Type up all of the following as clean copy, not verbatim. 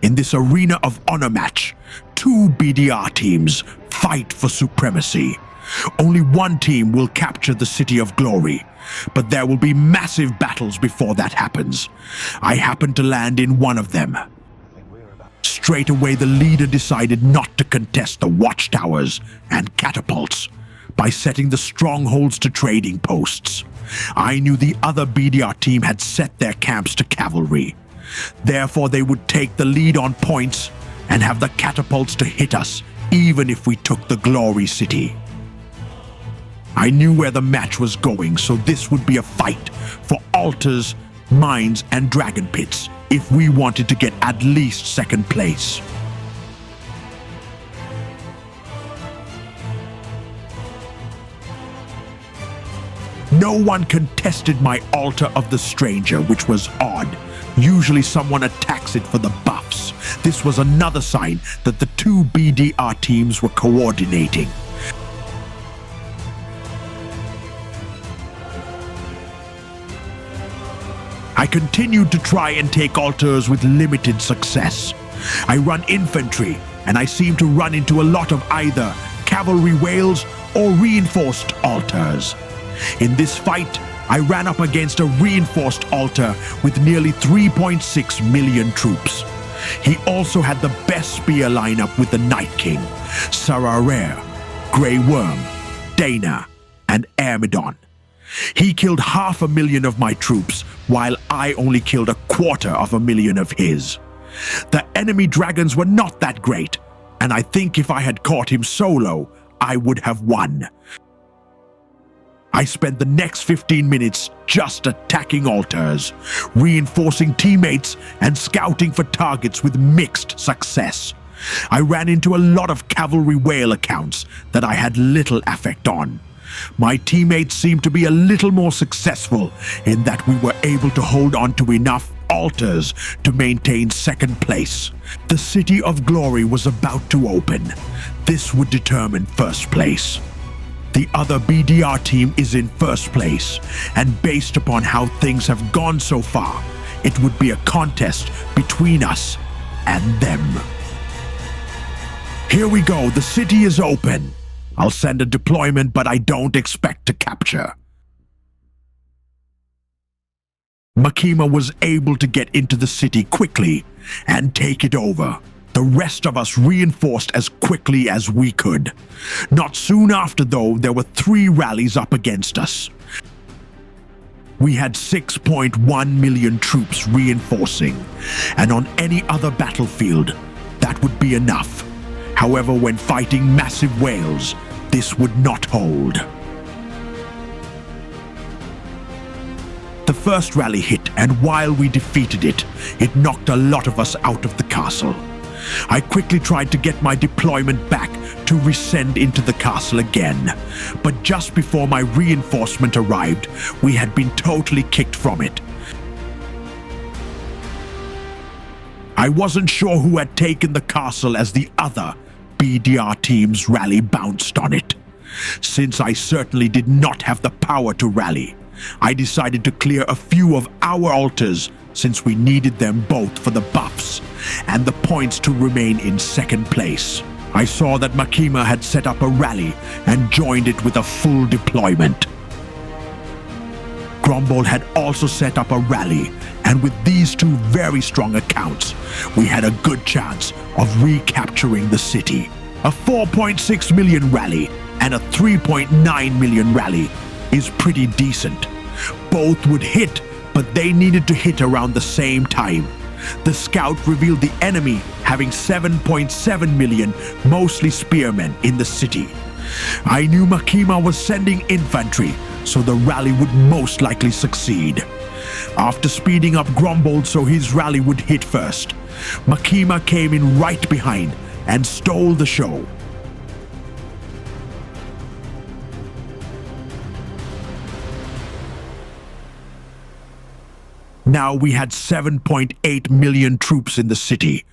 In this arena of honor match, two BDR teams fight for supremacy. Only one team will capture the City of Glory, but there will be massive battles before that happens. I happen to land in one of them. Straight away, the leader decided not to contest the watchtowers and catapults by setting the strongholds to trading posts. I knew the other BDR team had set their camps to cavalry. Therefore, they would take the lead on points and have the catapults to hit us, even if we took the Glory City. I knew where the match was going, so this would be a fight for altars, mines, and dragon pits if we wanted to get at least second place. No one contested my altar of the stranger, which was odd. Usually someone attacks it for the buffs. This was another sign that the two BDR teams were coordinating. I continued to try and take altars with limited success. I run infantry, and I seem to run into a lot of either cavalry whales or reinforced altars. In this fight, I ran up against a reinforced altar with nearly 3.6 million troops. He also had the best spear lineup with the Night King, Sararer, Grey Worm, Dana, and Ermidon. He killed 500,000 of my troops, while I only killed 250,000 of his. The enemy dragons were not that great, and I think if I had caught him solo, I would have won. I spent the next 15 minutes just attacking altars, reinforcing teammates, and scouting for targets with mixed success. I ran into a lot of cavalry whale accounts that I had little effect on. My teammates seemed to be a little more successful in that we were able to hold on to enough altars to maintain second place. The City of Glory was about to open. This would determine first place. The other BDR team is in first place, and based upon how things have gone so far, it would be a contest between us and them. Here we go, the city is open. I'll send a deployment, but I don't expect to capture. Makima was able to get into the city quickly and take it over. The rest of us reinforced as quickly as we could. Not soon after, though, there were 3 rallies up against us. We had 6.1 million troops reinforcing, and on any other battlefield, that would be enough. However, when fighting massive whales, this would not hold. The first rally hit, and while we defeated it, it knocked a lot of us out of the castle. I quickly tried to get my deployment back to resend into the castle again, but just before my reinforcement arrived, we had been totally kicked from it. I wasn't sure who had taken the castle as the other BDR team's rally bounced on it. Since I certainly did not have the power to rally, I decided to clear a few of our altars since we needed them both for the buffs and the points to remain in second place. I saw that Makima had set up a rally and joined it with a full deployment. Grombol had also set up a rally, and with these 2 very strong accounts, we had a good chance of recapturing the city. A 4.6 million rally and a 3.9 million rally is pretty decent. Both would hit, but they needed to hit around the same time. The scout revealed the enemy having 7.7 million, mostly spearmen, in the city. I knew Makima was sending infantry, so the rally would most likely succeed. After speeding up Grombol so his rally would hit first, Makima came in right behind and stole the show. Now we had 7.8 million troops in the city,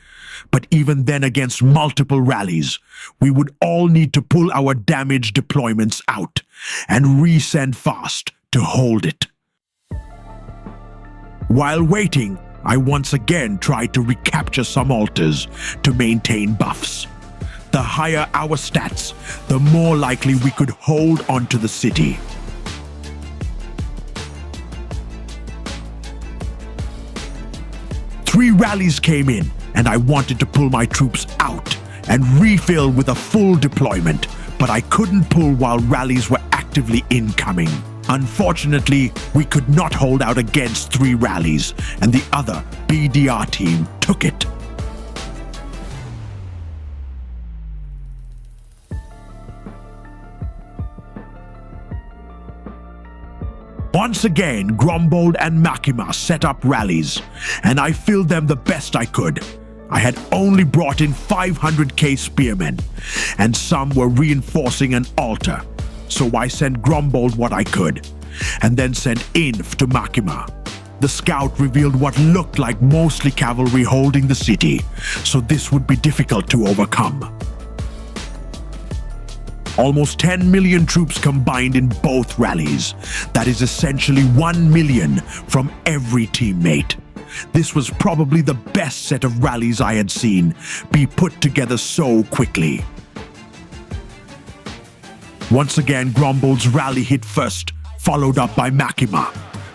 but even then against multiple rallies, we would all need to pull our damage deployments out and resend fast to hold it. While waiting, I once again tried to recapture some altars to maintain buffs. The higher our stats, the more likely we could hold onto the city. Three rallies came in, and I wanted to pull my troops out and refill with a full deployment, but I couldn't pull while rallies were actively incoming. Unfortunately, we could not hold out against three rallies, and the other BDR team took it. Once again, Grombold and Makima set up rallies, and I filled them the best I could. I had only brought in 500k spearmen, and some were reinforcing an altar. So I sent Grombold what I could, and then sent Inf to Makima. The scout revealed what looked like mostly cavalry holding the city, so this would be difficult to overcome. Almost 10 million troops combined in both rallies. That is essentially 1 million from every teammate. This was probably the best set of rallies I had seen be put together so quickly. Once again, Grombold's rally hit first, followed up by Makima.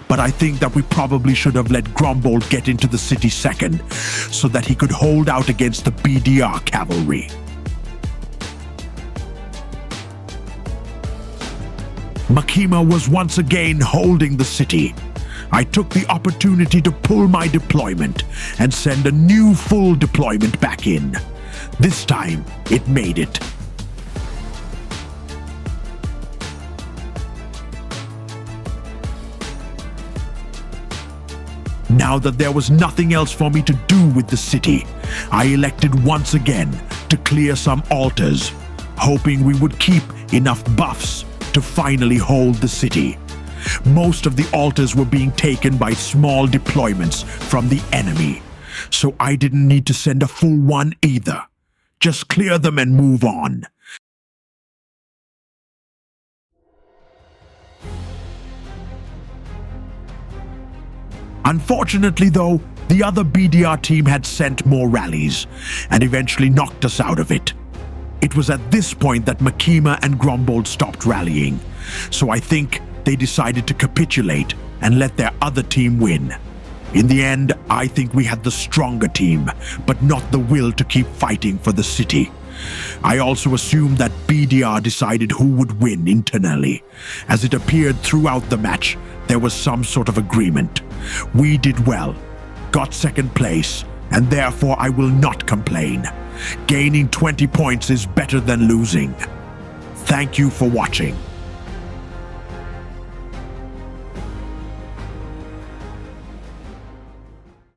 But I think that we probably should have let Grombold get into the city second, so that he could hold out against the BDR cavalry. Makima was once again holding the city. I took the opportunity to pull my deployment and send a new full deployment back in. This time, it made it. Now that there was nothing else for me to do with the city, I elected once again to clear some altars, hoping we would keep enough buffs to finally hold the city. Most of the altars were being taken by small deployments from the enemy, so I didn't need to send a full one either. Just clear them and move on. Unfortunately though, the other BDR team had sent more rallies and eventually knocked us out of it. It was at this point that Makima and Grombold stopped rallying, so I think they decided to capitulate and let their other team win. In the end, I think we had the stronger team, but not the will to keep fighting for the city. I also assumed that BDR decided who would win internally, as it appeared throughout the match there was some sort of agreement. We did well, got second place, and therefore I will not complain. Gaining 20 points is better than losing. Thank you for watching.